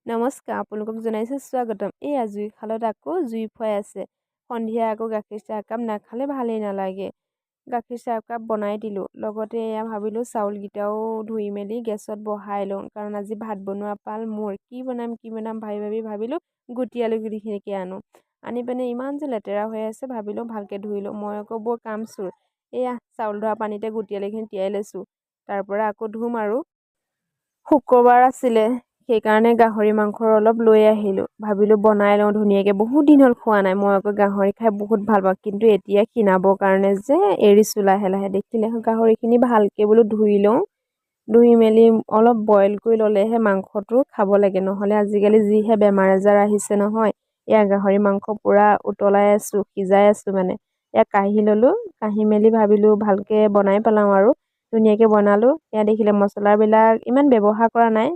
নমস্কাৰ, আপোনালোকক জনাইছোঁ স্বাগতম। এই জুইশালত আকৌ জুই ফুৱাই আছে। সন্ধিয়া আকৌ গাখীৰ চাহ একাপ নাখালে ভালেই নালাগে। গাখীৰ চাহ একাপ বনাই দিলোঁ। লগতে এয়া ভাবিলোঁ চাউলকেইটাও ধুই মেলি গেছত বহাই লওঁ, কাৰণ আজি ভাত বনোৱা পাল মোৰ। কি বনাম ভাবিলোঁ গুটি আলু গুটিখিনিকে আনো। আনি পিনে ইমান যে লেতেৰা হৈ আছে, ভাবিলোঁ ভালকৈ ধুই লওঁ। মই আকৌ বৰ কামচোৰ। এয়া চাউল ধোৱা পানীতে গুটি আলুখিনি তিয়াই লৈছোঁ। তাৰ পৰা আকৌ ধুম আৰু। শুক্ৰবাৰ আছিলে, সেইকাৰণে গাহৰি মাংস অলপ লৈ আহিলোঁ। ভাবিলোঁ বনাই লওঁ ধুনীয়াকৈ। বহুত দিন হ'ল খোৱা নাই। মই আকৌ গাহৰি খাই বহুত ভাল পাওঁ, কিন্তু এতিয়া ক্ষীণাবৰ কাৰণে যে এৰিছোঁ লাহে লাহে। দেখিলে গাহৰিখিনি ভালকৈ বোলো ধুই লওঁ। ধুই মেলি অলপ বইল কৰি ল'লেহে মাংসটো খাব লাগে, নহ'লে আজিকালি যিহে বেমাৰ আজাৰ আহিছে নহয়। এয়া গাহৰি মাংস পূৰা উতলাই আছোঁ, সিজাই আছোঁ মানে। এয়া কাঢ়ি ল'লোঁ। কাঢ়ি মেলি ভাবিলোঁ ভালকৈ বনাই পেলাওঁ আৰু। ধুনীয়াকৈ বনালোঁ। এয়া দেখিলে মছলাবিলাক ইমান ব্যৱহাৰ কৰা নাই।